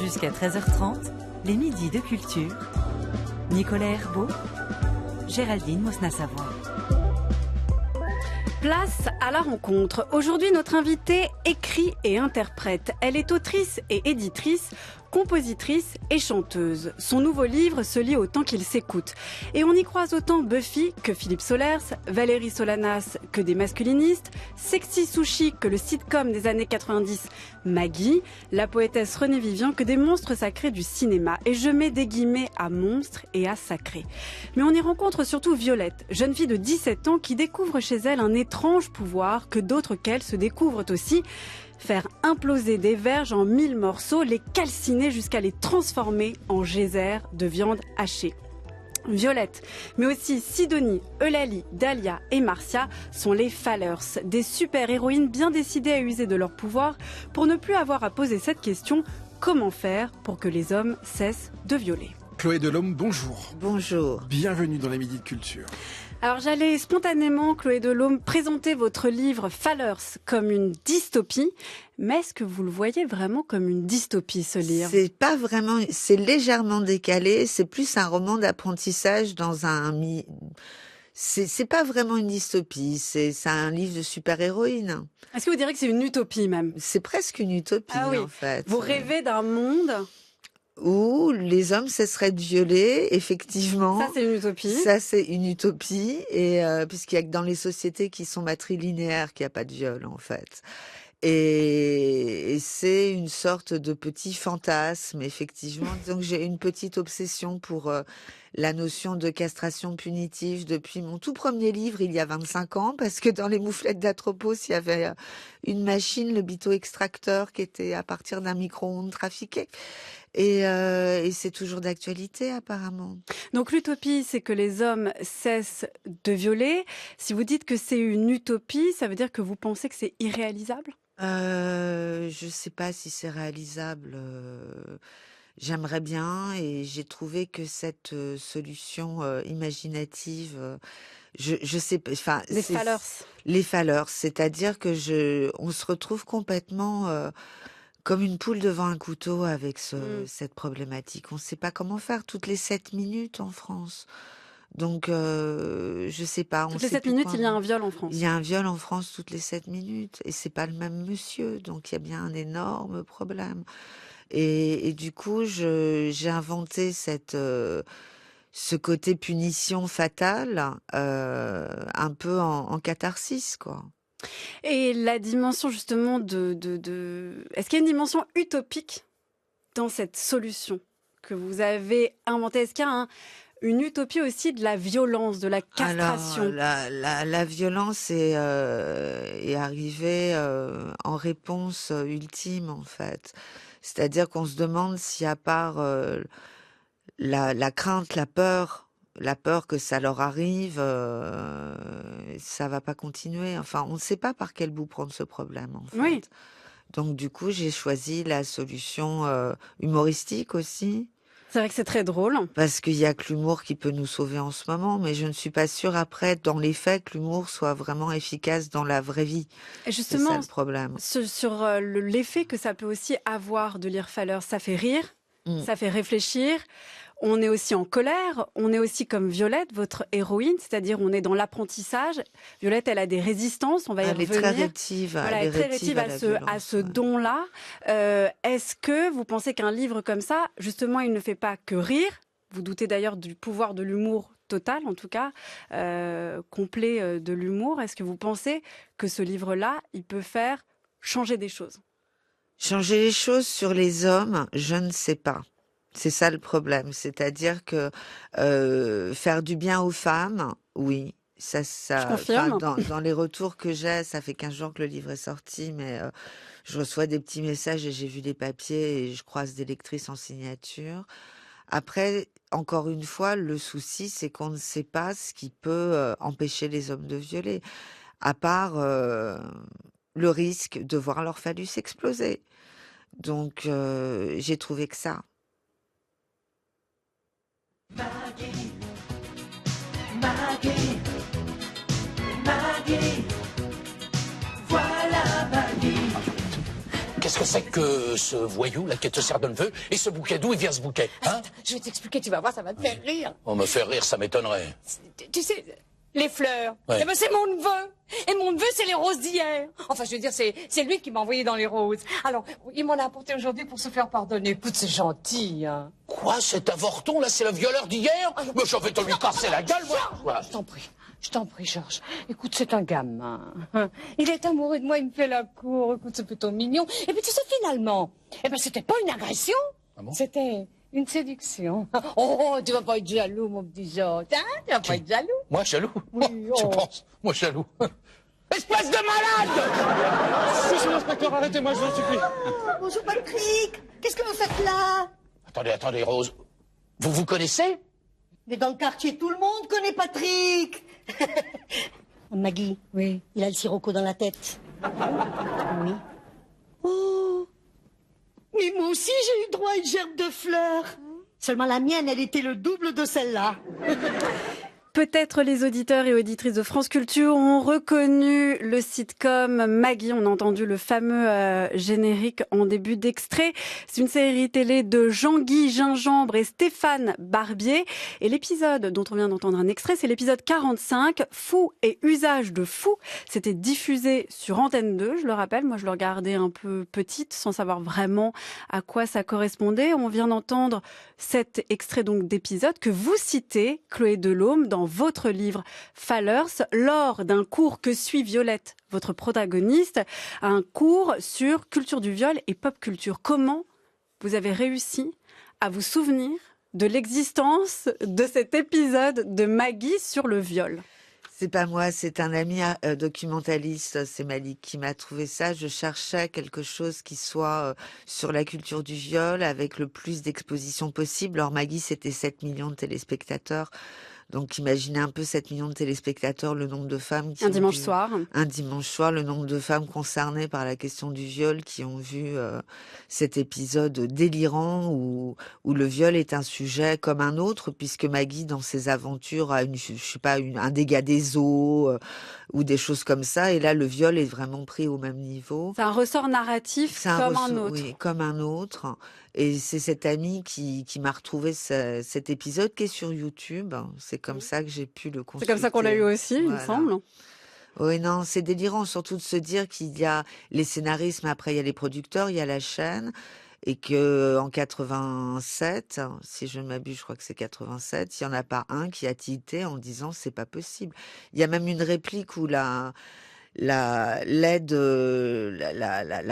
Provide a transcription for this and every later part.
Jusqu'à 13h30, les midis de culture. Nicolas Herbeau, Géraldine Mosna-Savoie. Place à la rencontre. Aujourd'hui, notre invitée écrit et interprète. Elle est autrice et éditrice, compositrice et chanteuse. Son nouveau livre se lit autant qu'il s'écoute. Et on y croise autant Buffy que Philippe Solers, Valérie Solanas que des masculinistes, Sexy Sushi que le sitcom des années 90 Maggie, la poétesse Renée Vivian que des monstres sacrés du cinéma. Et je mets des guillemets à monstres et à sacrés. Mais on y rencontre surtout Violette, jeune fille de 17 ans qui découvre chez elle un étrange pouvoir que d'autres qu'elle se découvrent aussi. Faire imploser des verges en 1000 morceaux, les calciner jusqu'à les transformer en geysers de viande hachée. Violette, mais aussi Sidonie, Eulalie, Dahlia et Marcia sont les Fallers, des super-héroïnes bien décidées à user de leur pouvoir pour ne plus avoir à poser cette question: comment faire pour que les hommes cessent de violer? Chloé Delhomme, bonjour. Bonjour. Bienvenue dans les Midis de Culture. Alors j'allais spontanément, Chloé Delhomme, présenter votre livre Fallers comme une dystopie. Mais est-ce que vous le voyez vraiment comme une dystopie, ce livre? C'est pas vraiment, c'est légèrement décalé. C'est plus un roman d'apprentissage dans un... C'est pas vraiment une dystopie. C'est un livre de super-héroïne. Est-ce que vous diriez que c'est une utopie même? C'est presque une utopie, ah oui. En fait. Vous rêvez d'un monde où les hommes cesseraient de violer, effectivement. Ça, c'est une utopie. Ça, c'est une utopie. Et puisqu'il y a que dans les sociétés qui sont matrilinéaires qu'il n'y a pas de viol, en fait. Et c'est une sorte de petit fantasme, effectivement. Disons que j'ai une petite obsession pour la notion de castration punitive depuis mon tout premier livre, il y a 25 ans, parce que dans les mouflettes d'Atropos, il y avait une machine, le bitto-extracteur, qui était à partir d'un micro-ondes trafiqué. Et c'est toujours d'actualité, apparemment. Donc l'utopie, c'est que les hommes cessent de violer. Si vous dites que c'est une utopie, ça veut dire que vous pensez que c'est irréalisable? Je sais pas si c'est réalisable. J'aimerais bien, et j'ai trouvé que cette solution imaginative, je sais pas. Enfin, les Fallers. Les Fallers, c'est-à-dire que on se retrouve complètement comme une poule devant un couteau avec cette problématique. On ne sait pas comment faire toutes les 7 minutes en France. Donc, je sais pas. Toutes les 7 minutes, il y a un viol en France. Il y a un viol en France toutes les 7 minutes. Et c'est pas le même monsieur. Donc, il y a bien un énorme problème. Et du coup, j'ai inventé ce côté punition fatale, un peu en catharsis, quoi. Et la dimension, justement, Est-ce qu'il y a une dimension utopique dans cette solution que vous avez inventée? Est-ce qu'il y a une utopie aussi de la violence, de la castration? Alors, la violence est arrivée en réponse ultime, en fait. C'est-à-dire qu'on se demande si, à part la crainte, la peur que ça leur arrive, ça va pas continuer. Enfin, on ne sait pas par quel bout prendre ce problème, en fait. Oui. Donc, du coup, j'ai choisi la solution humoristique aussi. C'est vrai que c'est très drôle. Parce qu'il y a que l'humour qui peut nous sauver en ce moment, mais je ne suis pas sûre après, dans les faits, que l'humour soit vraiment efficace dans la vraie vie. Et justement, c'est ça le problème. Sur l'effet que ça peut aussi avoir de lire Fallers, ça fait rire, ça fait réfléchir. On est aussi en colère, on est aussi comme Violette, votre héroïne, c'est-à-dire on est dans l'apprentissage. Violette, elle a des résistances, on va y revenir. Elle est très rétive, voilà, elle est très rétive à ce don-là. Est-ce que vous pensez qu'un livre comme ça, justement, il ne fait pas que rire? Vous doutez d'ailleurs du pouvoir de l'humour total, en tout cas, complet de l'humour. Est-ce que vous pensez que ce livre-là, il peut faire changer des choses? Changer les choses sur les hommes, je ne sais pas. C'est ça le problème, c'est-à-dire que faire du bien aux femmes, oui, ça. Je confirme. Dans les retours que j'ai, ça fait 15 jours que le livre est sorti, mais je reçois des petits messages et j'ai vu les papiers et je croise des lectrices en signature. Après, encore une fois, le souci, c'est qu'on ne sait pas ce qui peut empêcher les hommes de violer, à part le risque de voir leur phallus exploser. Donc, j'ai trouvé que ça. Maggie, Maggie, Maggie, voilà Maggie. qu'est-ce que c'est que ce voyou là qui te sert de neveu? Et ce bouquet, d'où il vient ce bouquet, hein? Je vais t'expliquer, tu vas voir, ça va te faire rire. On me fait rire, ça m'étonnerait. Tu sais, les fleurs, Ouais. eh ben c'est mon neveu. Et mon neveu, c'est les roses d'hier. Enfin, je veux dire, c'est lui qui m'a envoyé dans les roses. Alors, il m'en a apporté aujourd'hui pour se faire pardonner. Écoute, c'est gentil, hein. Quoi, cet avorton là, c'est le violeur d'hier? Mais je vais te lui casser la gueule, moi. Je t'en prie, Georges. Écoute, c'est un gamin. Il est amoureux de moi, il me fait la cour. Écoute, c'est plutôt mignon. Et puis, tu sais, finalement, eh ben, c'était pas une agression. Ah bon? C'était une séduction. Oh, tu vas pas être jaloux, mon petit Georges. Hein? Tu vas pas être jaloux. Moi, jaloux? Oui, Tu oh. penses? Moi, jaloux. Espèce de malade! Monsieur l'inspecteur, arrêtez-moi, je vous en supplie. Bonjour Patrick, qu'est-ce que vous faites là? Attendez, Rose. Vous vous connaissez? Mais dans le quartier, tout le monde connaît Patrick. Maggie, Oui. il a le sirocco dans la tête. Oui. Oh, mais moi aussi j'ai eu droit à une gerbe de fleurs. Seulement la mienne, elle était le double de celle-là. Peut-être les auditeurs et auditrices de France Culture ont reconnu le sitcom Maggie. On a entendu le fameux générique en début d'extrait. C'est une série télé de Jean-Guy Gingembre et Stéphane Barbier. Et l'épisode dont on vient d'entendre un extrait, c'est l'épisode 45, Fou et usage de fou. C'était diffusé sur Antenne 2, je le rappelle. Moi, je le regardais un peu petite, sans savoir vraiment à quoi ça correspondait. On vient d'entendre cet extrait donc d'épisode que vous citez, Chloé Delhomme, dans votre livre Fallers, lors d'un cours que suit Violette, votre protagoniste, un cours sur culture du viol et pop culture. Comment vous avez réussi à vous souvenir de l'existence de cet épisode de Maggie sur le viol? C'est pas moi, c'est un ami documentaliste, c'est Malik qui m'a trouvé ça. Je cherchais quelque chose qui soit sur la culture du viol avec le plus d'exposition possible. Alors Maggie, c'était 7 millions de téléspectateurs. Donc imaginez un peu 7 millions de téléspectateurs, le nombre de femmes qui Un dimanche soir. Un dimanche soir, le nombre de femmes concernées par la question du viol qui ont vu cet épisode délirant où le viol est un sujet comme un autre, puisque Maggie, dans ses aventures, a un dégât des eaux ou des choses comme ça. Et là, le viol est vraiment pris au même niveau. C'est un ressort narratif comme un autre. Oui, comme un autre. Et c'est cet ami qui m'a retrouvé cet épisode qui est sur YouTube. C'est comme ça que j'ai pu le consulter. C'est comme ça qu'on l'a eu aussi, il me Voilà. semble. Oui, non, c'est délirant, surtout de se dire qu'il y a les scénaristes, mais après il y a les producteurs, il y a la chaîne, et que en 87, si je ne m'abuse, je crois que c'est 87, il y en a pas un qui a tilté en disant c'est pas possible. Il y a même une réplique où la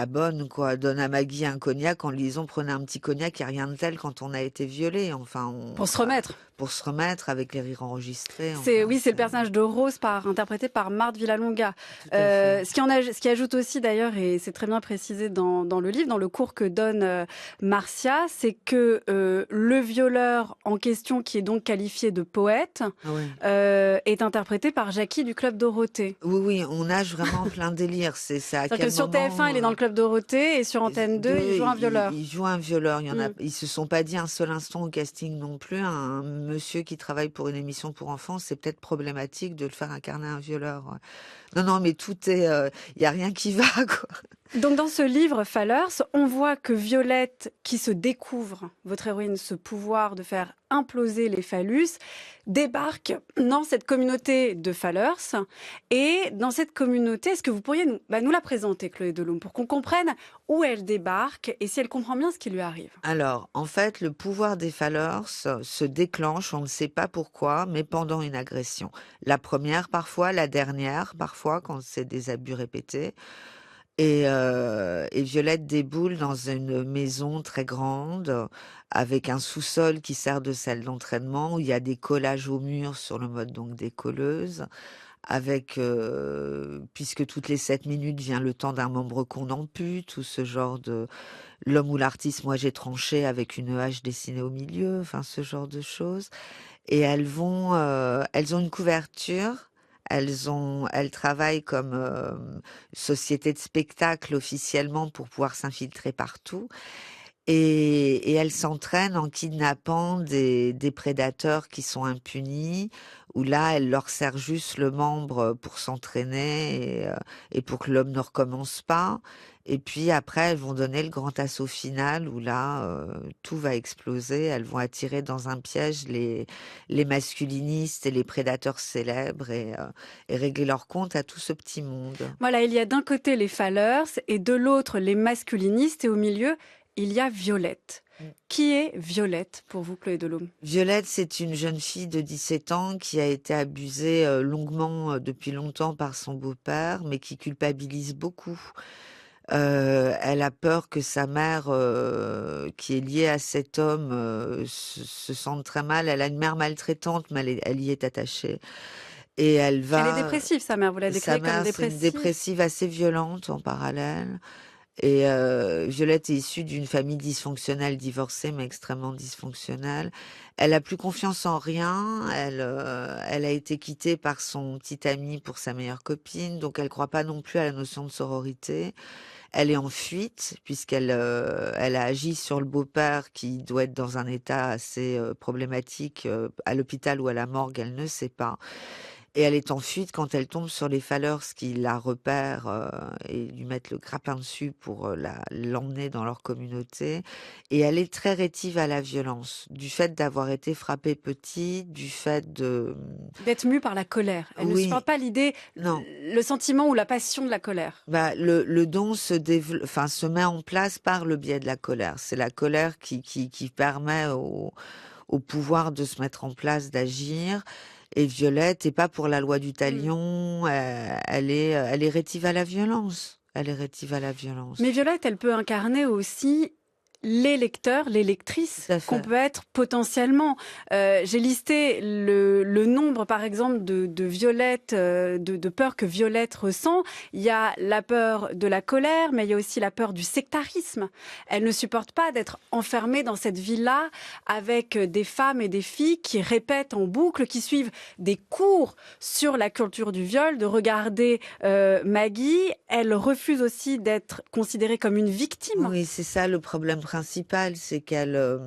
bonne quoi donne à Maggie un cognac en lui disant prenez un petit cognac, il n'y a rien de tel quand on a été violé. Enfin, Pour se remettre. Pour se remettre avec les rires enregistrés. C'est Enfin, c'est le personnage de Rose interprété par Marthe Villalonga. Tout à fait. Ce qui ajoute aussi d'ailleurs, et c'est très bien précisé dans le livre, dans le cours que donne Marcia, c'est que le violeur en question, qui est donc qualifié de poète, Ah ouais. est interprété par Jackie du Club Dorothée. Oui, on nage vraiment plein délire. C'est ça. À C'est-à-dire quel que sur moment, TF1, il est dans le Club Dorothée, et sur Antenne 2, il joue un violeur. Il joue un violeur. Mm. Ils se sont pas dit un seul instant au casting non plus. Un monsieur qui travaille pour une émission pour enfants, c'est peut-être problématique de le faire incarner un violeur. Non, mais tout est, il y a rien qui va, quoi. Donc dans ce livre Fallers, on voit que Violette, qui se découvre, votre héroïne, ce pouvoir de faire imploser les phallus, débarque dans cette communauté de Fallers. Et dans cette communauté, est-ce que vous pourriez nous la présenter, Chloé Delhomme, pour qu'on comprenne où elle débarque et si elle comprend bien ce qui lui arrive? Alors, en fait, le pouvoir des Fallers se déclenche, on ne sait pas pourquoi, mais pendant une agression. La première parfois, la dernière parfois, quand c'est des abus répétés. Et Violette déboule dans une maison très grande avec un sous-sol qui sert de salle d'entraînement où il y a des collages au mur sur le mode donc des colleuses avec puisque toutes les 7 minutes vient le temps d'un membre qu'on ampute, tout ce genre de l'homme ou l'artiste, moi j'ai tranché avec une hache dessinée au milieu, enfin ce genre de choses. Et elles ont une couverture. Elles travaillent comme société de spectacle officiellement pour pouvoir s'infiltrer partout. Et elles s'entraînent en kidnappant des prédateurs qui sont impunis, où là, elle leur sert juste le membre pour s'entraîner et pour que l'homme ne recommence pas. Et puis après, elles vont donner le grand assaut final où là, tout va exploser. Elles vont attirer dans un piège les masculinistes et les prédateurs célèbres et régler leur compte à tout ce petit monde. Voilà, il y a d'un côté les Fallers et de l'autre les masculinistes et au milieu, il y a Violette. Qui est Violette pour vous, Chloé Delhomme? Violette, c'est une jeune fille de 17 ans qui a été abusée longuement depuis longtemps par son beau-père, mais qui culpabilise beaucoup. Elle a peur que sa mère, qui est liée à cet homme, se sente très mal. Elle a une mère maltraitante, mais elle y est attachée. Et elle est dépressive, sa mère. Vous la décrivez comme dépressive. C'est une dépressive assez violente en parallèle. Et Violette est issue d'une famille dysfonctionnelle, divorcée, mais extrêmement dysfonctionnelle. Elle a plus confiance en rien. Elle a été quittée par son petit ami pour sa meilleure copine, donc elle croit pas non plus à la notion de sororité. Elle est en fuite puisqu'elle elle a agi sur le beau-père qui doit être dans un état assez problématique à l'hôpital ou à la morgue, elle ne sait pas. Et elle est en fuite quand elle tombe sur les Fallers qui la repèrent et lui mettent le grappin dessus pour l'emmener dans leur communauté. Et elle est très rétive à la violence, du fait d'avoir été frappée petite, du fait d'être mue par la colère. Elle ne supporte pas l'idée, le sentiment ou la passion de la colère. Le don se met en place par le biais de la colère. C'est la colère qui permet au pouvoir de se mettre en place, d'agir. Et Violette, et pas pour la loi du talion, elle est rétive à la violence. Elle est rétive à la violence. Mais Violette, elle peut incarner aussi les lecteurs, les lectrices qu'on peut être potentiellement. J'ai listé le nombre, par exemple, de Violette, de peur que Violette ressent. Il y a la peur de la colère, mais il y a aussi la peur du sectarisme. Elle ne supporte pas d'être enfermée dans cette vie-là avec des femmes et des filles qui répètent en boucle, qui suivent des cours sur la culture du viol, de regarder Maggie. Elle refuse aussi d'être considérée comme une victime. Oui, c'est ça le problème principal, c'est qu'elle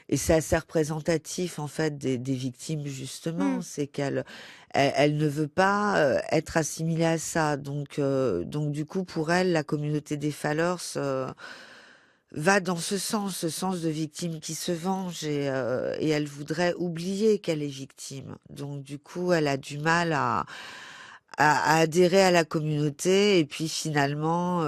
et c'est assez représentatif en fait des victimes justement, c'est qu'elle ne veut pas être assimilée à ça, donc du coup pour elle la communauté des Fallers va dans ce sens de victime qui se venge et elle voudrait oublier qu'elle est victime, donc du coup elle a du mal à adhérer à la communauté et puis finalement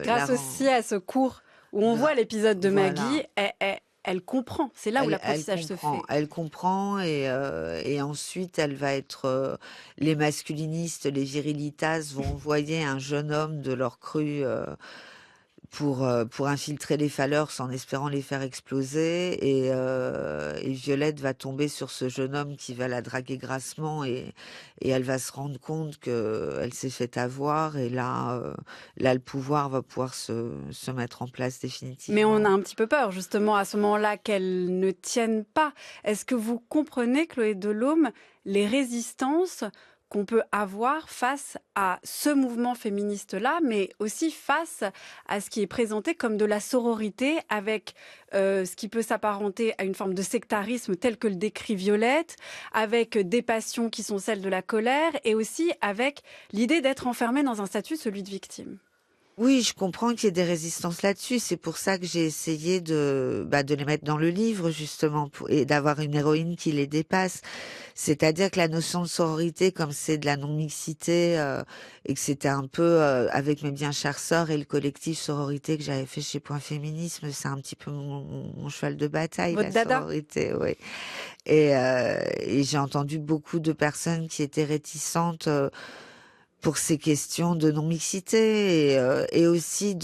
grâce aussi à ce cours où on voit l'épisode de Maggie, elle comprend. C'est là où l'apprentissage se fait. Elle comprend et ensuite elle va être les masculinistes, les virilitas vont envoyer un jeune homme de leur cru pour infiltrer les Fallers en espérant les faire exploser et Violette va tomber sur ce jeune homme qui va la draguer grassement et elle va se rendre compte que elle s'est fait avoir et là le pouvoir va pouvoir se mettre en place définitivement. Mais on a un petit peu peur justement à ce moment-là qu'elle ne tienne pas. Est-ce que vous comprenez, Chloé Delhomme, les résistances qu'on peut avoir face à ce mouvement féministe-là, mais aussi face à ce qui est présenté comme de la sororité, avec ce qui peut s'apparenter à une forme de sectarisme tel que le décrit Violette, avec des passions qui sont celles de la colère, et aussi avec l'idée d'être enfermée dans un statut, celui de victime. Oui, je comprends qu'il y ait des résistances là-dessus. C'est pour ça que j'ai essayé de les mettre dans le livre, justement, et d'avoir une héroïne qui les dépasse. C'est-à-dire que la notion de sororité, comme c'est de la non-mixité, et que c'était un peu, avec mes bien chères sœurs et le collectif sororité que j'avais fait chez Point Féminisme, c'est un petit peu mon cheval de bataille, votre la dada. Sororité, oui. Et j'ai entendu beaucoup de personnes qui étaient réticentes, pour ces questions de non-mixité et aussi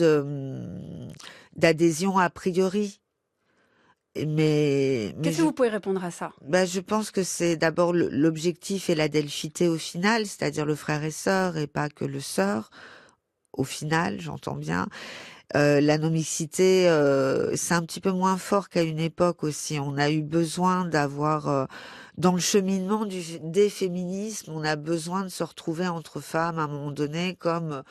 d'adhésion a priori. Mais qu'est-ce que vous pouvez répondre à ça? Je pense que c'est d'abord l'objectif et l'adelphité au final, c'est-à-dire le frère et sœur et pas que le sœur. Au final, j'entends bien. La non-mixité, c'est un petit peu moins fort qu'à une époque aussi. On a eu besoin d'avoir dans le cheminement des féminismes, on a besoin de se retrouver entre femmes à un moment donné, comme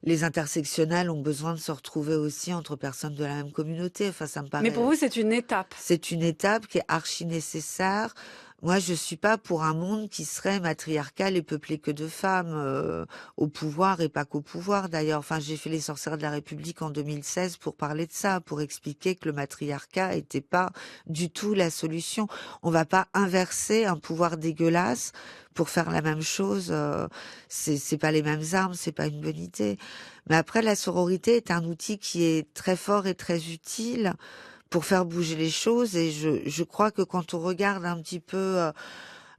les intersectionnels ont besoin de se retrouver aussi entre personnes de la même communauté. Enfin, ça me paraît. Mais pour vous, c'est une étape. C'est une étape qui est archi nécessaire. Moi, je suis pas pour un monde qui serait matriarcal et peuplé que de femmes au pouvoir et pas qu'au pouvoir d'ailleurs. Enfin, j'ai fait les Sorcières de la République en 2016 pour parler de ça, pour expliquer que le matriarcat était pas du tout la solution. On va pas inverser un pouvoir dégueulasse pour faire la même chose. C'est pas les mêmes armes, c'est pas une bonne idée. Mais après, la sororité est un outil qui est très fort et très utile pour faire bouger les choses. Et je crois que quand on regarde un petit peu,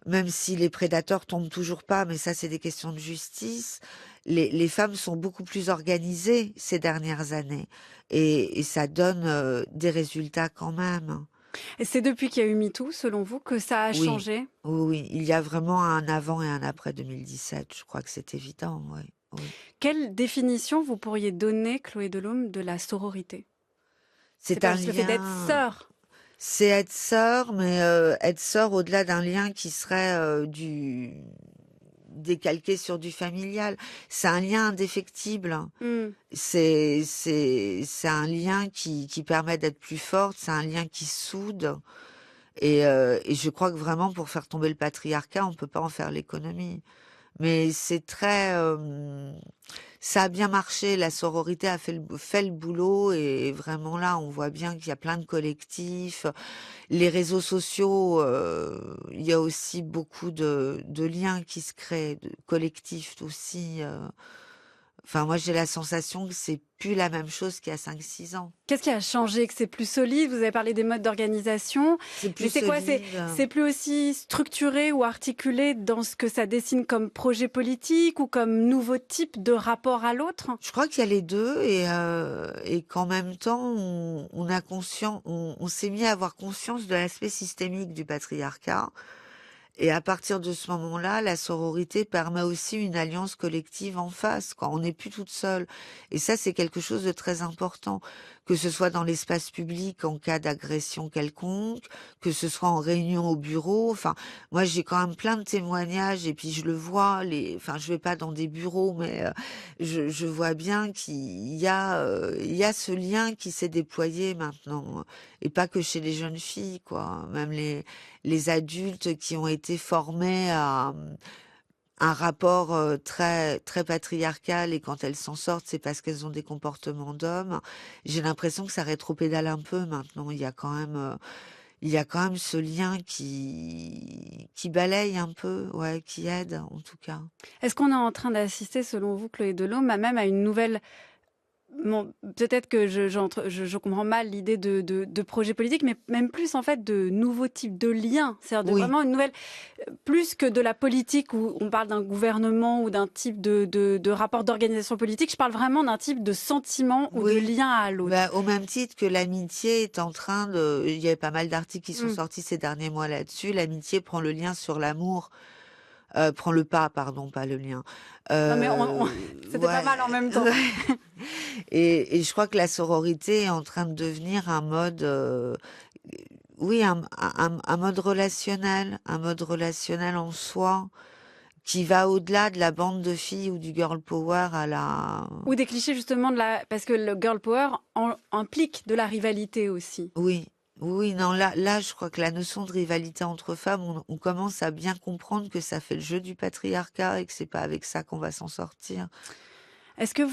même si les prédateurs tombent toujours pas, mais ça c'est des questions de justice, les femmes sont beaucoup plus organisées ces dernières années. Et ça donne des résultats quand même. Et c'est depuis qu'il y a eu MeToo, selon vous, que ça a Oui. changé? Oui, il y a vraiment un avant et un après 2017. Je crois que c'est évident, oui. Oui. Quelle définition vous pourriez donner, Chloé Delhomme, de la sororité? C'est un le fait d'être lien. sœur. C'est être sœur, mais être sœur au-delà d'un lien qui serait décalqué sur du familial. C'est un lien indéfectible. C'est un lien qui permet d'être plus forte. C'est un lien qui soude. Et je crois que vraiment, pour faire tomber le patriarcat, on peut pas en faire l'économie. Mais c'est très, ça a bien marché. La sororité a fait le boulot et vraiment là, on voit bien qu'il y a plein de collectifs. Les réseaux sociaux, il y a aussi beaucoup de liens qui se créent, de collectifs aussi. Enfin, moi, j'ai la sensation que c'est plus la même chose qu'il y a 5-6 ans. Qu'est-ce qui a changé? Que c'est plus solide? Vous avez parlé des modes d'organisation. C'est plus Mais c'est quoi? solide. C'est plus aussi structuré ou articulé dans ce que ça dessine comme projet politique ou comme nouveau type de rapport à l'autre? Je crois qu'il y a les deux et qu'en même temps, on a conscience, on s'est mis à avoir conscience de l'aspect systémique du patriarcat. Et à partir de ce moment-là, la sororité permet aussi une alliance collective en face, quand on n'est plus toute seule. Et ça, c'est quelque chose de très important, que ce soit dans l'espace public en cas d'agression quelconque, que ce soit en réunion au bureau. Enfin, moi, j'ai quand même plein de témoignages et puis je le vois. Enfin, je vais pas dans des bureaux, mais je vois bien qu'il y a ce lien qui s'est déployé maintenant, et pas que chez les jeunes filles, quoi. Même les adultes qui ont été formés à un rapport très très patriarcal et quand elles s'en sortent, c'est parce qu'elles ont des comportements d'hommes. J'ai l'impression que ça rétropédale un peu maintenant. Il y a quand même ce lien qui balaye un peu, ouais, qui aide en tout cas. Est-ce qu'on est en train d'assister, selon vous, Chloé Delhomme, même à une nouvelle... Bon, peut-être que je comprends mal l'idée de projet politique, mais même plus en fait de nouveaux types de liens. C'est-à-dire vraiment une nouvelle, plus que de la politique où on parle d'un gouvernement ou d'un type de rapport d'organisation politique. Je parle vraiment d'un type de sentiment ou de lien à l'autre. Bah, au même titre que l'amitié est en train de... Il y a pas mal d'articles qui sont sortis ces derniers mois là-dessus. L'amitié prend le lien sur l'amour. Prend le pas, pardon, pas le lien. Non mais c'était pas mal en même temps. Et je crois que la sororité est en train de devenir un mode, un mode relationnel en soi, qui va au-delà de la bande de filles ou du girl power à la... Ou des clichés justement parce que le girl power implique de la rivalité aussi. Oui, non, là, je crois que la notion de rivalité entre femmes, on commence à bien comprendre que ça fait le jeu du patriarcat et que c'est pas avec ça qu'on va s'en sortir. Est-ce que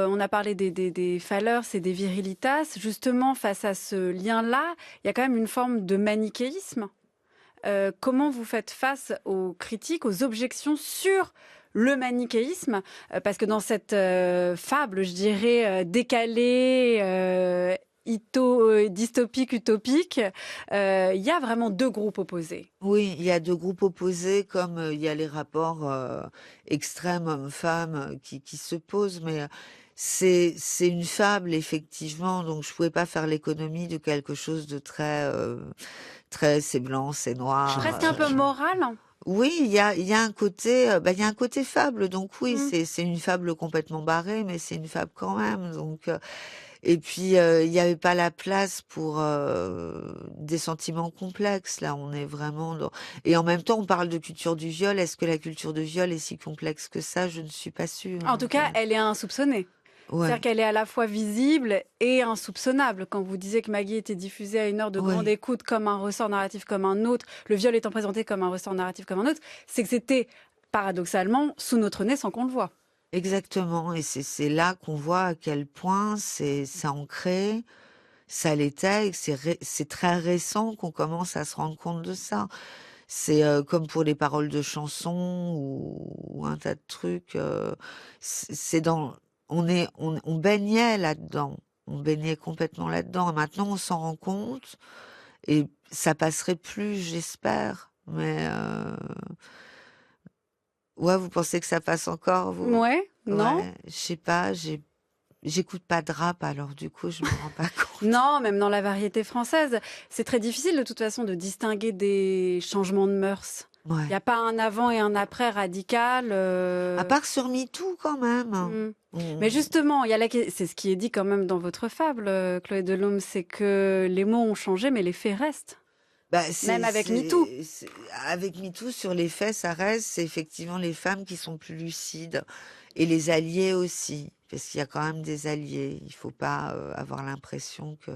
on a parlé des falleurs et des virilitas, justement face à ce lien-là, il y a quand même une forme de manichéisme. Comment vous faites face aux critiques, aux objections sur le manichéisme? Parce que dans cette fable, je dirais, décalée, dystopique, utopique, il y a vraiment deux groupes opposés. Oui, il y a deux groupes opposés, comme il y a les rapports extrêmes hommes-femmes qui se posent, mais c'est une fable, effectivement, donc je pouvais pas faire l'économie de quelque chose de très, c'est blanc, c'est noir. Presque un peu moral. Oui, il y a un côté, il y a un côté fable, donc oui, c'est une fable complètement barrée, mais c'est une fable quand même, donc... Et puis, il n'y avait pas la place pour des sentiments complexes. Là, on est vraiment dans... Et en même temps, on parle de culture du viol. Est-ce que la culture du viol est si complexe que ça? Je ne suis pas sûre. En tout cas, elle est insoupçonnée. Ouais. C'est-à-dire qu'elle est à la fois visible et insoupçonnable. Quand vous disiez que Maggie était diffusée à une heure de Ouais. grande écoute comme un ressort narratif comme un autre, le viol étant présenté comme un ressort narratif comme un autre, c'est que c'était paradoxalement sous notre nez sans qu'on le voie. Exactement. Et c'est là qu'on voit à quel point c'est ancré, ça l'était, et que c'est très récent qu'on commence à se rendre compte de ça. C'est comme pour les paroles de chansons ou un tas de trucs. C'est dans, on baignait là-dedans. On baignait complètement là-dedans. Maintenant, on s'en rend compte et ça passerait plus, j'espère. Mais ouais, vous pensez que ça passe encore, vous? Ouais, non? Ouais, je sais pas. J'écoute pas de rap, alors du coup, je me rends pas compte. Non, même dans la variété française, c'est très difficile de toute façon de distinguer des changements de mœurs. Ouais. Il n'y a pas un avant et un après radical. À part sur MeToo, quand même. Mais justement, il y a c'est ce qui est dit quand même dans votre fable, Chloé Delhomme, c'est que les mots ont changé, mais les faits restent. Bah, Même avec MeToo. Avec MeToo, sur les faits, ça reste, c'est effectivement les femmes qui sont plus lucides. Et les alliés aussi. Parce qu'il y a quand même des alliés. Il faut pas avoir l'impression que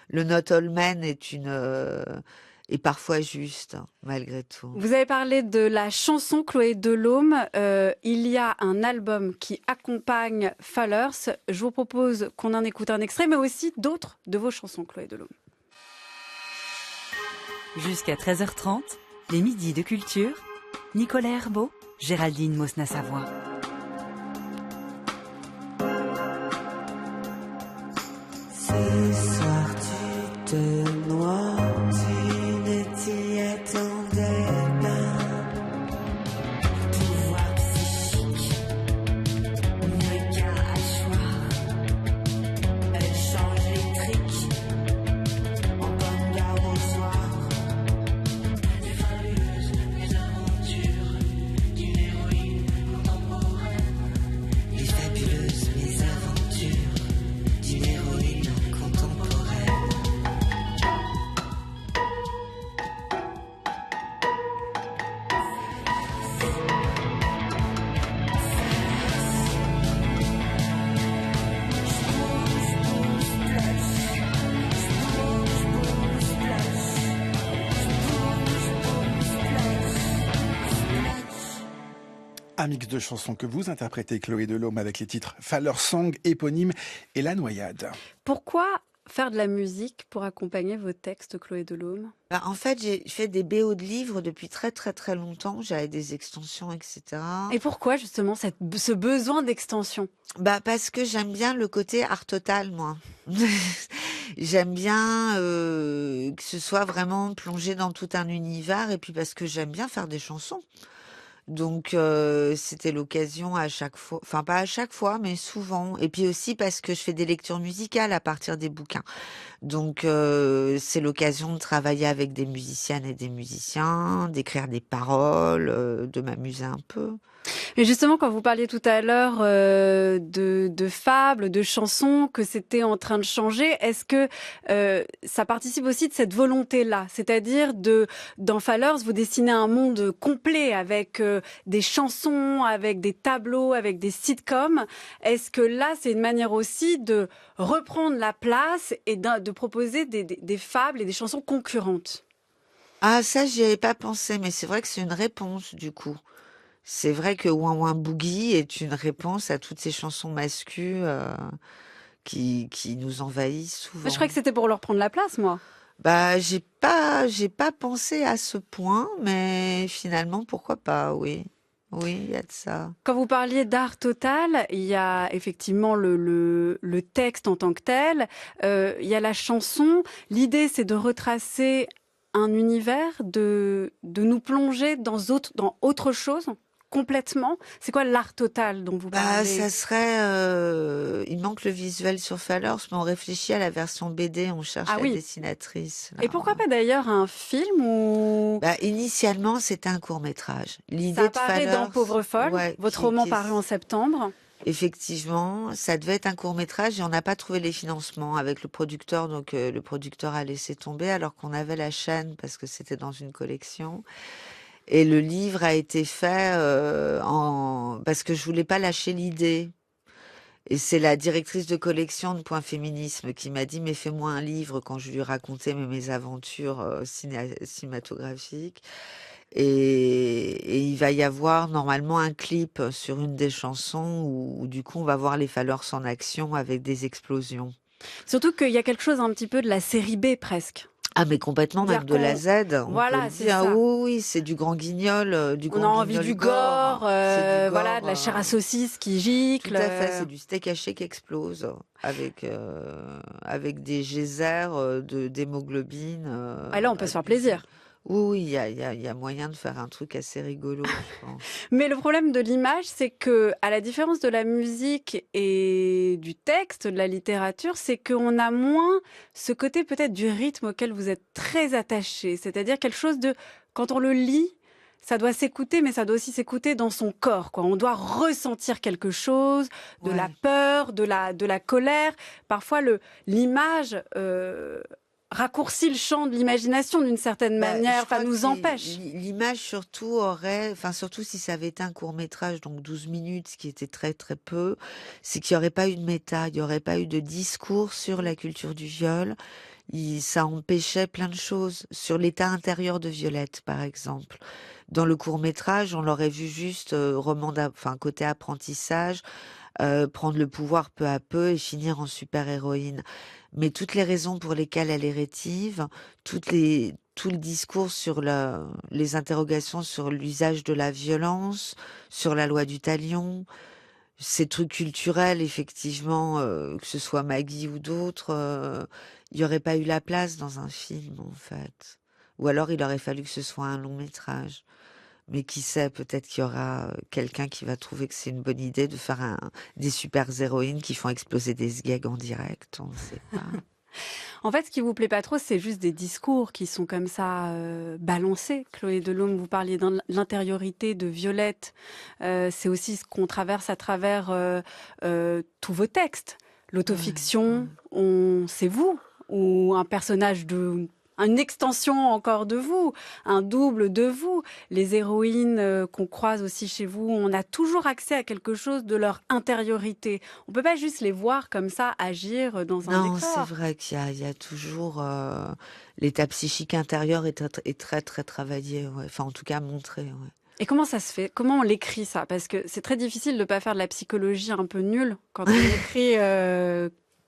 le not all men est parfois juste, malgré tout. Vous avez parlé de la chanson Chloé Delhomme. Il y a un album qui accompagne Fallers. Je vous propose qu'on en écoute un extrait, mais aussi d'autres de vos chansons, Chloé Delhomme. Jusqu'à 13h30, les midis de culture. Nicolas Herbeau, Géraldine Mosna-Savoie. Ce soir tu te noies, tu ne t'y attendais pas. Pouvoir psychique, n'est qu'un hachoir. Elle change les triques, en bonne garde au soir. Des fabuleuses, des aventures, d'une héroïne contemporaine. Des fabuleuses, des aventures, d'une héroïne contemporaine. Un mix de chansons que vous interprétez, Chloé Delhomme, avec les titres Fallers Song, éponyme et La Noyade. Pourquoi faire de la musique pour accompagner vos textes, Chloé Delhomme? Bah, en fait, j'ai fait des BO de livres depuis très très très longtemps. J'avais des extensions, etc. Et pourquoi justement ce besoin d'extension? Bah, parce que j'aime bien le côté art total, moi. J'aime bien que ce soit vraiment plongé dans tout un univers, et puis parce que j'aime bien faire des chansons. Donc c'était l'occasion à chaque fois, enfin pas à chaque fois, mais souvent. Et puis aussi parce que je fais des lectures musicales à partir des bouquins. Donc c'est l'occasion de travailler avec des musiciennes et des musiciens, d'écrire des paroles, de m'amuser un peu. Mais justement, quand vous parliez tout à l'heure de fables, de chansons, que c'était en train de changer, est-ce que ça participe aussi de cette volonté-là? C'est-à-dire dans Fallers, vous dessinez un monde complet avec des chansons, avec des tableaux, avec des sitcoms. Est-ce que là, c'est une manière aussi de reprendre la place et de proposer des fables et des chansons concurrentes? Ah, ça, j'y avais pas pensé, mais c'est vrai que c'est une réponse, du coup. C'est vrai que Ouin Ouin Boogie est une réponse à toutes ces chansons mascues qui nous envahissent souvent. Je croyais que c'était pour leur prendre la place, moi. Bah, j'ai pas pensé à ce point, mais finalement, pourquoi pas, oui. Oui, il y a de ça. Quand vous parliez d'art total, il y a effectivement le texte en tant que tel, il y a la chanson. L'idée, c'est de retracer un univers, de nous plonger dans autre chose complètement. C'est quoi l'art total dont vous parlez? Ça serait... il manque le visuel sur Fallers, mais on réfléchit à la version BD, on cherche la dessinatrice. Là. Et pourquoi pas d'ailleurs un film ou... Initialement, c'était un court-métrage. L'idée ça apparaît dans Pauvre Folle, votre roman paru en septembre. Effectivement, ça devait être un court-métrage et on n'a pas trouvé les financements avec le producteur, donc le producteur a laissé tomber alors qu'on avait la chaîne parce que c'était dans une collection. Et le livre a été fait parce que je voulais pas lâcher l'idée. Et c'est la directrice de collection de Point Féminisme qui m'a dit, mais fais-moi un livre quand je lui racontais mes aventures cinématographiques. Et il va y avoir normalement un clip sur une des chansons où du coup on va voir les Fallers en action avec des explosions. Surtout qu'il y a quelque chose un petit peu de la série B presque. Ah mais complètement, même de la Z. Voilà, c'est ça. ça. Oui, c'est du grand guignol, on a envie du gore, voilà, de la chair à saucisse qui gicle. Tout à fait, c'est du steak haché qui explose avec des geysers d'hémoglobine. Ah, là, on peut se faire plaisir. Oui, il y a moyen de faire un truc assez rigolo, je pense. Mais le problème de l'image, c'est que, à la différence de la musique et du texte, de la littérature, c'est qu'on a moins ce côté peut-être du rythme auquel vous êtes très attaché. C'est-à-dire quelque chose de, quand on le lit, ça doit s'écouter, mais ça doit aussi s'écouter dans son corps, quoi. On doit ressentir quelque chose, de la peur, de la colère. Parfois, l'image raccourcit le champ de l'imagination d'une certaine manière, enfin nous empêche. L'image surtout surtout si ça avait été un court-métrage, donc 12 minutes, ce qui était très très peu, c'est qu'il n'y aurait pas eu de méta, il n'y aurait pas eu de discours sur la culture du viol. Ça empêchait plein de choses, sur l'état intérieur de Violette par exemple. Dans le court-métrage, on l'aurait vu juste côté apprentissage, prendre le pouvoir peu à peu et finir en super-héroïne. Mais toutes les raisons pour lesquelles elle est rétive, tout le discours sur les interrogations sur l'usage de la violence, sur la loi du talion, ces trucs culturels, effectivement, que ce soit Maggie ou d'autres, il n'y aurait pas eu la place dans un film, en fait. Ou alors il aurait fallu que ce soit un long métrage. Mais qui sait, peut-être qu'il y aura quelqu'un qui va trouver que c'est une bonne idée de faire des super héroïnes qui font exploser des gags en direct, on ne sait pas. En fait, ce qui vous plaît pas trop, c'est juste des discours qui sont comme ça balancés. Chloé Delhomme, vous parliez de l'intériorité de Violette. C'est aussi ce qu'on traverse à travers tous vos textes. L'autofiction, c'est vous, ou un personnage une extension encore de vous, un double de vous. Les héroïnes qu'on croise aussi chez vous, on a toujours accès à quelque chose de leur intériorité. On peut pas juste les voir comme ça agir dans un décor. Non, c'est vrai qu'il y a toujours l'état psychique intérieur est très très travaillé, ouais. Enfin en tout cas montré. Ouais. Et comment ça se fait? Comment on l'écrit ça? Parce que c'est très difficile de pas faire de la psychologie un peu nulle quand on écrit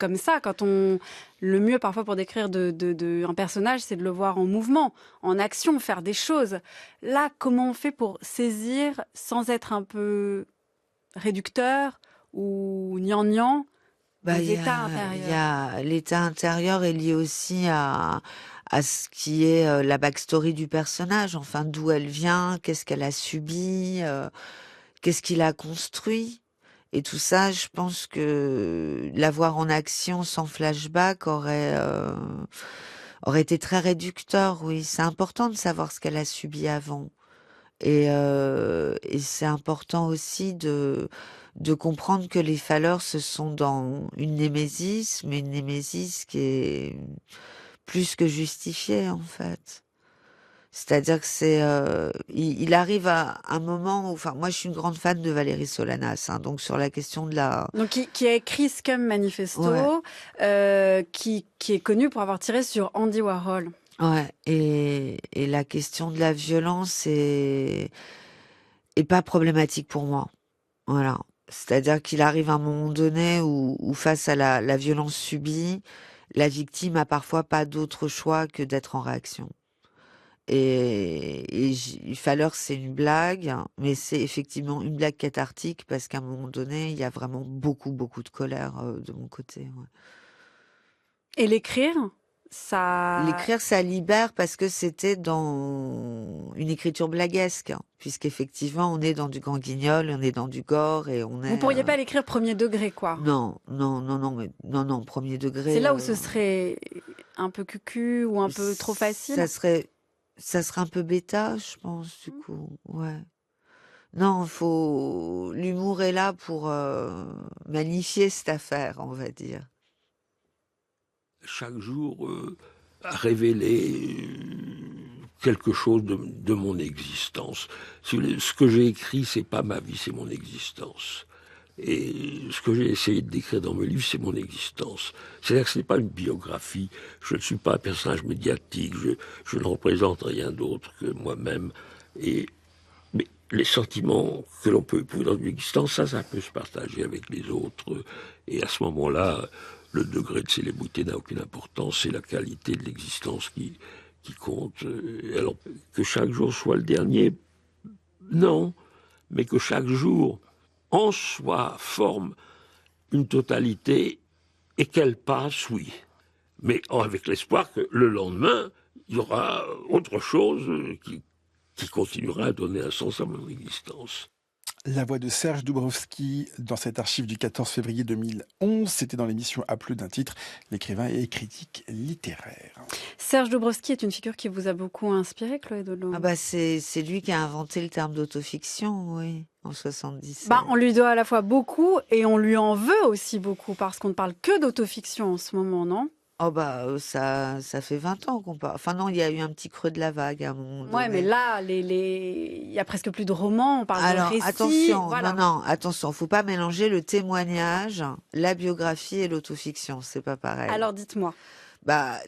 comme ça, le mieux parfois pour décrire un personnage, c'est de le voir en mouvement, en action, faire des choses. Là, comment on fait pour saisir sans être un peu réducteur ou gnangnan les états intérieurs? L'état intérieur est lié aussi à ce qui est la backstory du personnage, enfin d'où elle vient, qu'est-ce qu'elle a subi, qu'est-ce qu'il a construit. Et tout ça, je pense que l'avoir en action sans flashback aurait été très réducteur, oui. C'est important de savoir ce qu'elle a subi avant. Et c'est important aussi de comprendre que les Fallers, ce sont dans une némésis, mais une némésis qui est plus que justifiée, en fait. C'est-à-dire que il arrive à un moment où, moi je suis une grande fan de Valérie Solanas, donc sur la question de la... Donc qui a écrit Scum Manifesto, qui est connu pour avoir tiré sur Andy Warhol. Ouais, et la question de la violence est pas problématique pour moi. Voilà. C'est-à-dire qu'il arrive à un moment donné où face à la violence subie, la victime a parfois pas d'autre choix que d'être en réaction. Et Fallers, c'est une blague, mais c'est effectivement une blague cathartique parce qu'à un moment donné, il y a vraiment beaucoup, beaucoup de colère de mon côté. Ouais. Et l'écrire, ça libère parce que c'était dans une écriture blaguesque, puisqu'effectivement, on est dans du grand guignol, on est dans du gore et on est... Vous pourriez pas l'écrire premier degré, quoi. Non, premier degré. C'est là où ce serait un peu cucu ou un peu trop facile. Ça serait un peu bêta, je pense, du coup, ouais. Non, l'humour est là pour magnifier cette affaire, on va dire. Chaque jour a révélé quelque chose de mon existence. Ce que j'ai écrit, c'est pas ma vie, c'est mon existence. Et ce que j'ai essayé de décrire dans mes livres, c'est mon existence. C'est-à-dire que ce n'est pas une biographie. Je ne suis pas un personnage médiatique. Je ne représente rien d'autre que moi-même. Mais les sentiments que l'on peut éprouver dans une existence, ça peut se partager avec les autres. Et à ce moment-là, le degré de célébrité n'a aucune importance. C'est la qualité de l'existence qui compte. Alors, que chaque jour soit le dernier, non. Mais que chaque jour, en soi, forme une totalité et qu'elle passe, oui. Mais avec l'espoir que le lendemain, il y aura autre chose qui continuera à donner un sens à mon existence. La voix de Serge Doubrovski dans cette archive du 14 février 2011, c'était dans l'émission À plus d'un titre, l'écrivain et critique littéraire. Serge Doubrovski est une figure qui vous a beaucoup inspiré, Chloé Delhomme. Ah bah c'est lui qui a inventé le terme d'autofiction, oui, en 77. On lui doit à la fois beaucoup et on lui en veut aussi beaucoup parce qu'on ne parle que d'autofiction en ce moment, non ? Oh ça fait 20 ans qu'on parle. Enfin non, il y a eu un petit creux de la vague à un moment donné. Ouais, mais là, il y a presque plus de romans, on parle de récits. Attention, voilà. non, attention, faut pas mélanger le témoignage, la biographie et l'autofiction, c'est pas pareil. Alors dites-moi.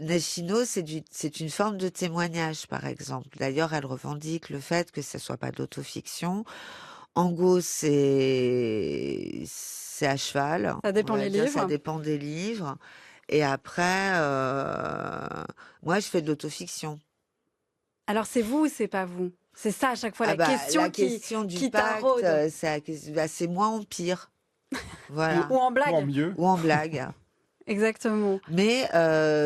Nashino, c'est une forme de témoignage, par exemple. D'ailleurs, elle revendique le fait que ça soit pas de l'autofiction. Angot, c'est à cheval. Ça dépend des livres. Ça dépend des livres. Et après, moi, je fais de l'autofiction. Alors, c'est vous ou c'est pas vous ? C'est ça, à chaque fois, la question du taraude. C'est moi en pire. Voilà. Ou en blague. Ou en mieux. Ou en blague. Exactement. Mais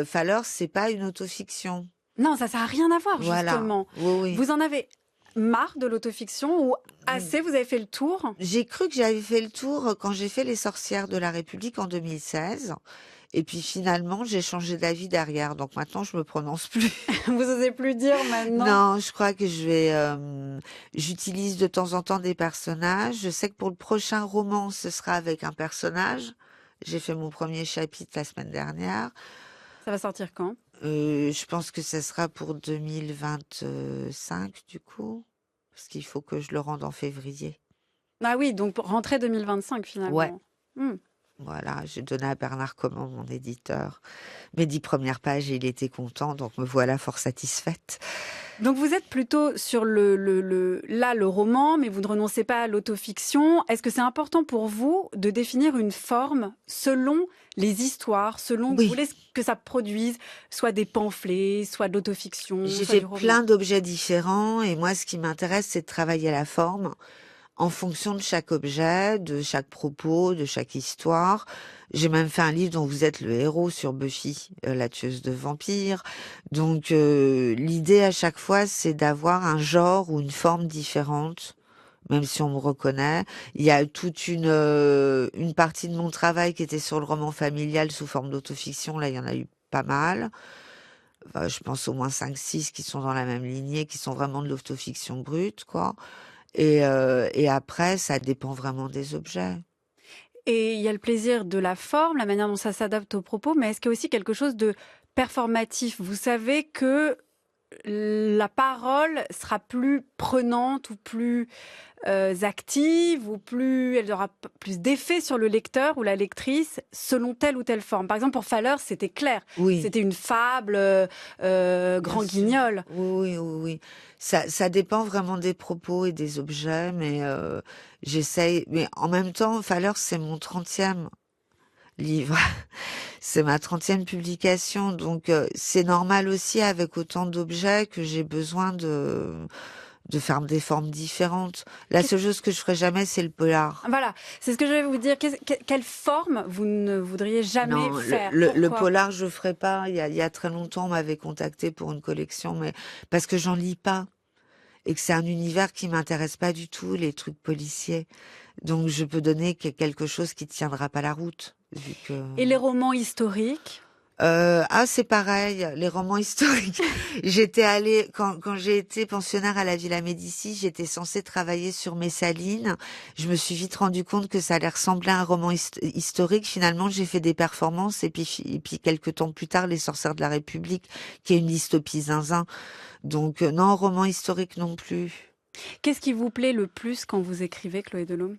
Fallors, c'est pas une autofiction. Non, ça n'a rien à voir, justement. Oui. Vous en avez marre de l'autofiction ou assez, vous avez fait le tour ? J'ai cru que j'avais fait le tour quand j'ai fait Les Sorcières de la République en 2016. Et puis finalement, j'ai changé d'avis derrière. Donc maintenant, je me prononce plus. Vous osez plus dire maintenant ? Non, je crois que j'utilise de temps en temps des personnages. Je sais que pour le prochain roman, ce sera avec un personnage. J'ai fait mon premier chapitre la semaine dernière. Ça va sortir quand ? Je pense que ce sera pour 2025 du coup. Parce qu'il faut que je le rende en février. Ah oui, donc pour rentrée 2025 finalement. Ouais. Voilà, j'ai donné à Bernard Comment, mon éditeur, mes 10 premières pages et il était content, donc me voilà fort satisfaite. Donc vous êtes plutôt sur le roman, mais vous ne renoncez pas à l'autofiction. Est-ce que c'est important pour vous de définir une forme selon les histoires, selon vous voulez que ça produise, soit des pamphlets, soit de l'autofiction? J'ai fait plein d'objets différents et moi ce qui m'intéresse c'est de travailler la forme en fonction de chaque objet, de chaque propos, de chaque histoire. J'ai même fait un livre dont vous êtes le héros sur Buffy, la tueuse de vampires. Donc l'idée à chaque fois, c'est d'avoir un genre ou une forme différente, même si on me reconnaît. Il y a toute une partie de mon travail qui était sur le roman familial sous forme d'autofiction. Là, il y en a eu pas mal. Enfin, je pense au moins 5-6 qui sont dans la même lignée, qui sont vraiment de l'autofiction brute, quoi. Et après, ça dépend vraiment des objets. Et il y a le plaisir de la forme, la manière dont ça s'adapte aux propos, mais est-ce qu'il y a aussi quelque chose de performatif ? Vous savez que la parole sera plus prenante ou plus active ou elle aura plus d'effet sur le lecteur ou la lectrice selon telle ou telle forme. Par exemple, pour Falleurs, c'était clair. Oui. C'était une fable grand guignol. Oui. Ça dépend vraiment des propos et des objets, mais j'essaye. Mais en même temps, Falleurs, c'est mon 30e livre. C'est ma 30e publication. Donc, c'est normal aussi, avec autant d'objets, que j'ai besoin de faire des formes différentes. La seule chose que je ferai jamais, c'est le polar. Voilà, c'est ce que je vais vous dire. Quelle forme vous ne voudriez jamais faire ? Le polar, je ferai pas. Il y a très longtemps, on m'avait contacté pour une collection, mais parce que j'en lis pas. Et que c'est un univers qui m'intéresse pas du tout, les trucs policiers. Donc, je peux donner quelque chose qui tiendra pas la route. Vu que... Et les romans historiques ? C'est pareil, les romans historiques. J'étais allée, quand j'ai été pensionnaire à la Villa Médicis, j'étais censée travailler sur Messaline. Je me suis vite rendu compte que ça allait ressembler à un roman historique. Finalement, j'ai fait des performances et puis quelques temps plus tard, Les Sorcières de la République, qui est une dystopie zinzin. Donc, non, roman historique non plus. Qu'est-ce qui vous plaît le plus quand vous écrivez, Chloé Delhomme ?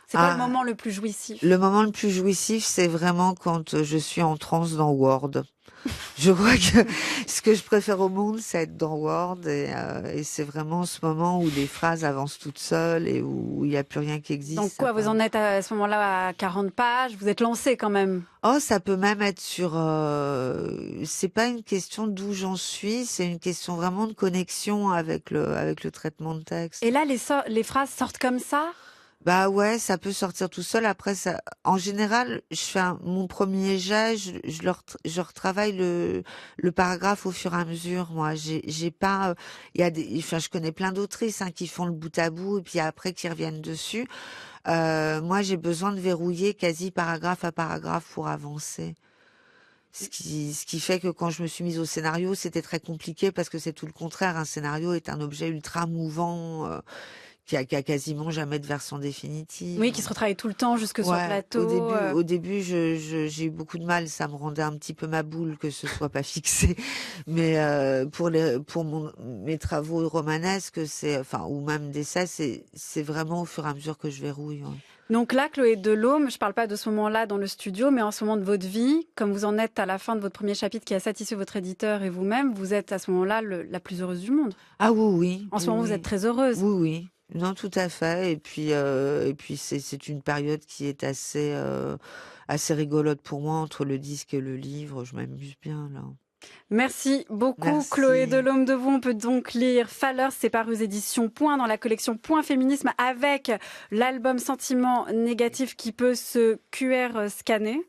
C'est quoi le moment le plus jouissif? Le moment le plus jouissif, c'est vraiment quand je suis en transe dans Word. Je crois que ce que je préfère au monde, c'est être dans Word et c'est vraiment ce moment où les phrases avancent toutes seules et où il n'y a plus rien qui existe. Donc quoi, vous en êtes à ce moment-là à 40 pages, vous êtes lancé quand même? Oh, ça peut même être sur... c'est pas une question d'où j'en suis, c'est une question vraiment de connexion avec le traitement de texte. Et là, les phrases sortent comme ça? Bah ouais, ça peut sortir tout seul. Après, ça, en général, je fais mon premier jet, je retravaille le paragraphe au fur et à mesure. Moi, j'ai pas, je connais plein d'autrices qui font le bout à bout et puis après qui reviennent dessus. Moi, j'ai besoin de verrouiller quasi paragraphe à paragraphe pour avancer. Ce qui fait que quand je me suis mise au scénario, c'était très compliqué parce que c'est tout le contraire. Un scénario est un objet ultra mouvant. Qui a quasiment jamais de version définitive. Oui, qui se retravaille tout le temps jusque sur le plateau. Au début, j'ai eu beaucoup de mal. Ça me rendait un petit peu ma boule que ce soit pas fixé. Mais pour mes travaux romanesques, ou même d'essais, c'est vraiment au fur et à mesure que je verrouille. Ouais. Donc là, Chloé Delhomme, je parle pas de ce moment-là dans le studio, mais en ce moment de votre vie, comme vous en êtes à la fin de votre premier chapitre qui a satisfait votre éditeur et vous-même, vous êtes à ce moment-là la plus heureuse du monde. Ah oui. En ce moment, vous êtes très heureuse. Oui. Non, tout à fait. Et puis c'est une période qui est assez rigolote pour moi entre le disque et le livre. Je m'amuse bien là. Merci beaucoup. Merci. Chloé Delhomme de vous. On peut donc lire Fallers, c'est paru aux éditions Point dans la collection Point Féminisme avec l'album Sentiments négatifs qui peut se QR scanner.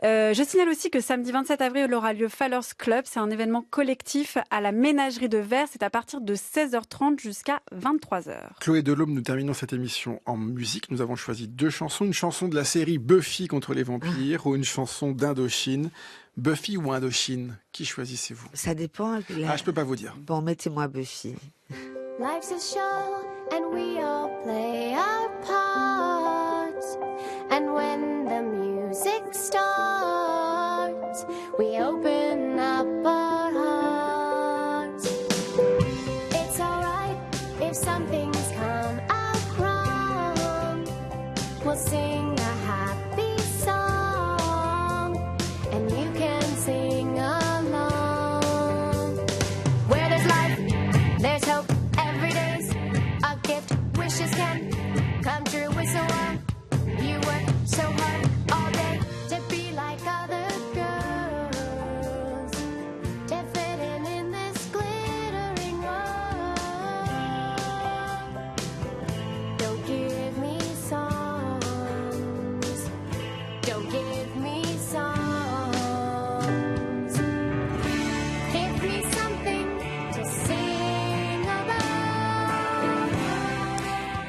Je signale aussi que samedi 27 avril aura lieu Fallers Club. C'est un événement collectif à la Ménagerie de Verre. C'est à partir de 16h30 jusqu'à 23h. Chloé Delhomme, nous terminons cette émission en musique. Nous avons choisi 2 chansons. Une chanson de la série Buffy contre les vampires ou une chanson d'Indochine. Buffy ou Indochine, qui choisissez-vous? Ça dépend. Je peux pas vous dire. Bon, mettez-moi Buffy. Life's a show and we all play our parts. And when the music starts, we open up our hearts. It's alright if some things come out wrong. We'll sing a happy song and you can sing along. Where there's life, there's hope. Every day's a gift. Wishes can come true with someone. You work so hard all day to be like other girls, to fit in this glittering world. Don't give me songs. Don't give me songs. Give me something to sing about.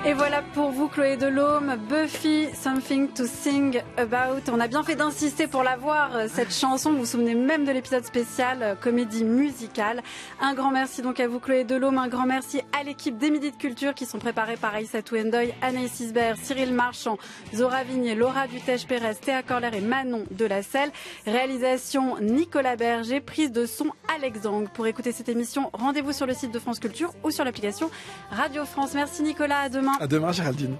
Et voilà pour vous, Chloé Delhomme, Buffy, Something to Sing About. On a bien fait d'insister pour la voir, cette chanson. Vous vous souvenez même de l'épisode spécial comédie musicale. Un grand merci donc à vous, Chloé Delhomme. Un grand merci à l'équipe des Midis de Culture qui sont préparés par Aïssatou Ndoye, Anaïs Isbert, Cyril Marchand, Zora Vigné, Laura Dutèche-Pérez, Théa Corler et Manon Delacelle. Réalisation Nicolas Berger, prise de son Alex Zang. Pour écouter cette émission, rendez-vous sur le site de France Culture ou sur l'application Radio France. Merci Nicolas, à demain. À demain, Géraldine.